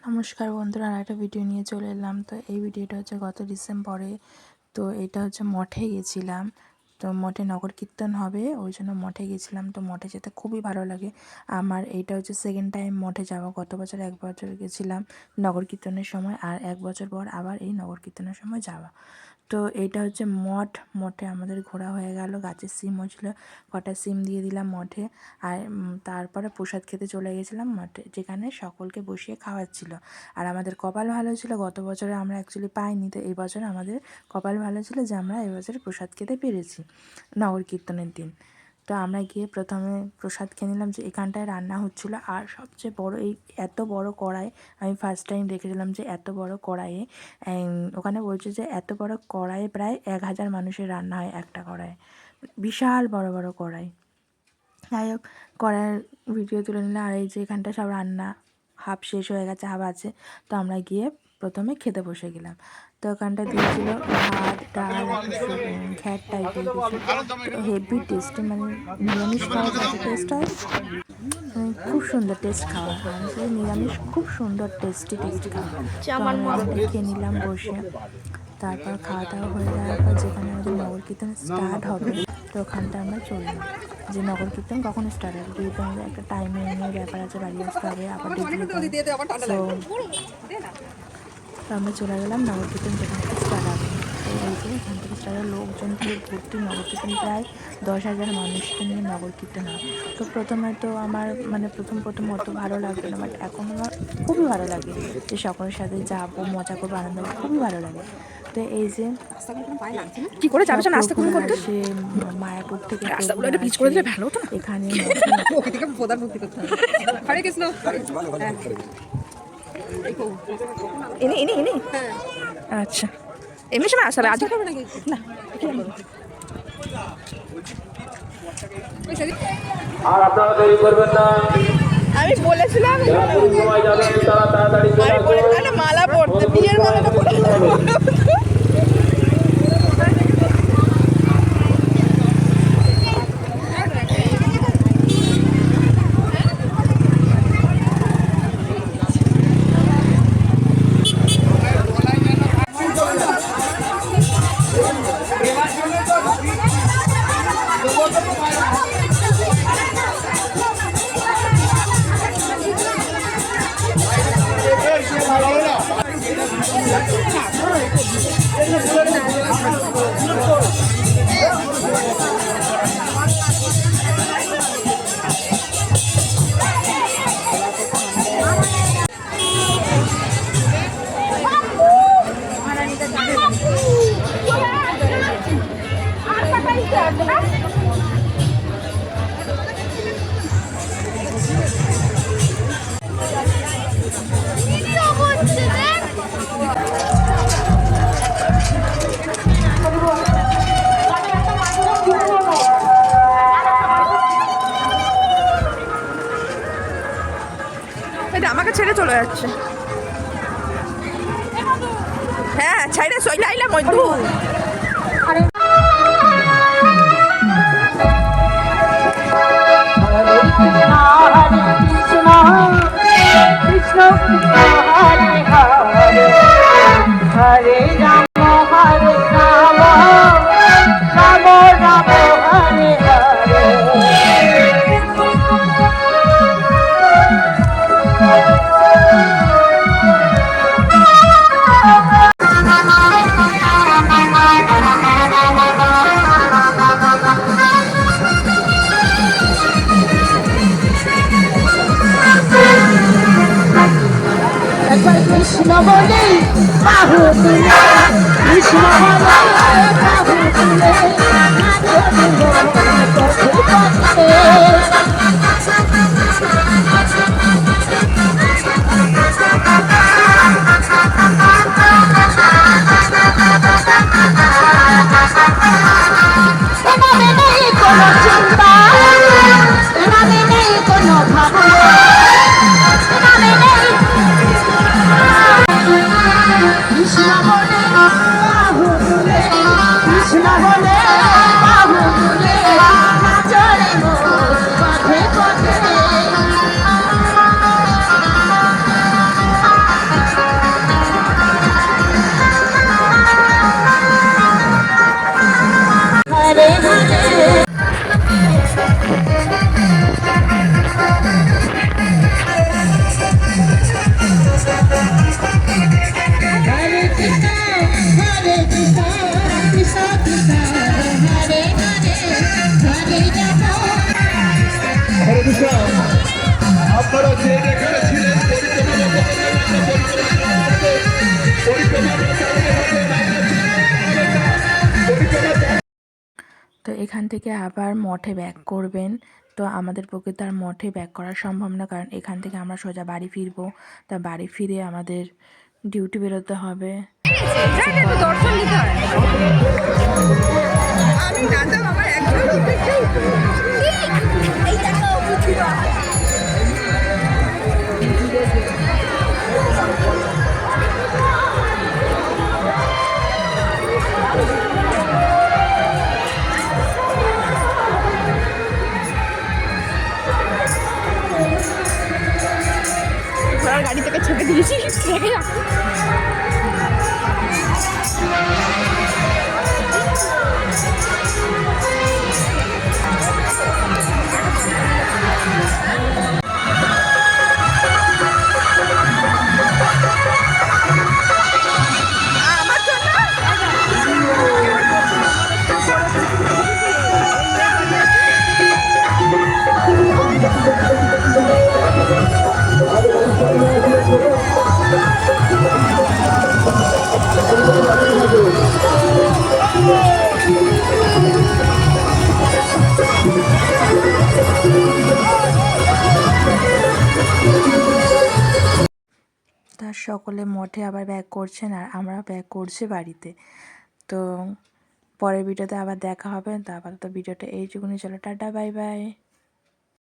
নমস্কার বন্ধুরা, একটা ভিডিও নিয়ে চলে এলাম। তো এই ভিডিওটা হচ্ছে গত ডিসেম্বরে। তো এটা হচ্ছে মঠে গেছিলাম। তো মঠে নগর কীর্তন হবে, ওই জন্য মঠে গেছিলাম। তো মঠে যেতে খুবই ভালো লাগে আমার। এইটা হচ্ছে সেকেন্ড টাইম মঠে যাওয়া। গত বছর 1 বছর গেছিলাম নগর কীর্তনের সময়, আর 1 বছর পর আবার এই নগর কীর্তনের সময় যাওয়া। তো এইটা হচ্ছে মঠে আমাদের ঘোরা হয়ে গেল। গাছের সিম হয়েছিল, কটা সিম দিয়ে দিলাম মঠে। আর তারপরে প্রসাদ খেতে চলে গেছিলাম মঠে, যেখানে সকলকে বসিয়ে খাওয়াচ্ছিল। আর আমাদের কপাল ভালো ছিল, গত বছরে আমরা অ্যাকচুয়ালি পাইনি। তো এই বছর আমাদের কপাল ভালো ছিল যে আমরা এবছর প্রসাদ খেতে পেরেছি নগর কীর্তনের দিন। তো আমরা গিয়ে প্রথমে প্রসাদ খেয়ে নিলাম, যে এখানটায় রান্না হচ্ছিলো। আর সবচেয়ে বড়, এই এত বড় কড়াই আমি ফার্স্ট টাইম দেখেছিলাম, যে এত বড় কড়াইয়ে ওখানে বলছে যে এত বড় কড়াইয়ে প্রায় 1000 মানুষের রান্না হয় একটা কড়াইয়ে। বিশাল বড় বড় কড়াই। যাই হোক, কড়াইয়ের ভিডিও তুলে নিলাম। আর এই যে এখানটা সব রান্না হাফ শেষ হয়ে গেছে, হাফ আছে। তো আমরা গিয়ে প্রথমে খেতে বসে গেলাম। তো ওখানটা দিয়েছিল ভাত, ডাল, ঘ্যাট টাইপের কিছু। তো হেভি টেস্টি, মানে নিরামিষ খাওয়া যত টেস্ট হয়, খুব সুন্দর টেস্ট খাওয়া। সেই নিরামিষ খুব সুন্দর টেস্টি খাওয়া। আমরা খেয়ে নিলাম বসে। তারপর খাওয়া দাওয়া হয়ে যাওয়ার পর যেখানে আমাদের নগর কীর্তন স্টার্ট হবে, তো ওখানটা আমরা চললাম যে নগর কীর্তন কখন স্টার্ট হবে। যেহেতু আমাদের একটা টাইমিং নিয়ে ব্যাপার আছে, বাড়ি আসতে হবে, আবার তো আমরা চলে গেলাম নগর কীর্তন যেখান থেকে স্টার্ট হবে। তো এই যে এখান থেকে স্টার্ট হবে, লোকজন পুরো ভর্তি। নগর কীর্তন প্রায় 10,000 মানুষকে নিয়ে নগর কীর্তন হয়। তো প্রথমে তো আমার মানে প্রথম অত ভালো লাগবে না, বাট এখন আমার খুবই ভালো লাগে যে সকলের সাথে যাবো, মজা করবো, আনন্দ করবো, খুবই ভালো লাগে। তো এই যে কি করে যাবে নাস্তা কোন করতে, সে মায়াপুর থেকে রাস্তাগুলো একটু পিচ করে দিলে ভালো হতো না। এখানে ওকে থেকে প্রদান ভক্তি করতে হবে। হরে কৃষ্ণ। এনে আচ্ছা, এমনি সময় আসবে আজ খাবে নাকি না? আর আপনারা দেরি করবেন না। আমি বলেছিলাম সময় যাবেন তারা তাড়াতাড়ি মালা পড়তে, বিয়ের মালাটা পড়তে। আমাকে ছেড়ে চলে যাচ্ছে। হ্যাঁ, ছাইরে সইলা আইলা মধ্যু। কৃষ্ণ হরে হরে হরে রাম হরে রাম রাম রাম হরে হরে। কৃষ্ণ বলে বাহু তুলে, কৃষ্ণ বলে বাহু তুলে, নামে নেই কোনো ভাবনা, নামে নেই কৃষ্ণ বলে বাহু তুলে, কৃষ্ণ বলে বাহু তুলে নাচরে মোর পথে পথে। Hare Hare Hare Krishna, Hare Krishna, Krishna Krishna, Hare Hare, Hare Rama. হরে কৃষ্ণ। আপনারা যে যেখানে ছিলেন তো এখান থেকে আবার মঠে ব্যাক করবেন। তো আমাদের পক্ষে তার মঠে ব্যাক করা সম্ভব না, কারণ এখান থেকে আমরা সোজা বাড়ি ফিরবো। তা বাড়ি ফিরে আমাদের ডিউটি বেরোতে হবে। দর্শন নিতে হয়। আমি নাচলাম আমার একদম এই দেখো বুঝিবা। ঘোড়ার গাড়ি থেকে ছেড়ে দিয়েছি দেখে না। তার সকলে মঠে আবার ব্যাক করছেন আর আমরা ব্যাক করছি বাড়িতে। তো পরের ভিডিওতে আবার দেখা হবে। তো আপাতত ভিডিওটা এইটুকুনি, চলো টাটা বাই বাই।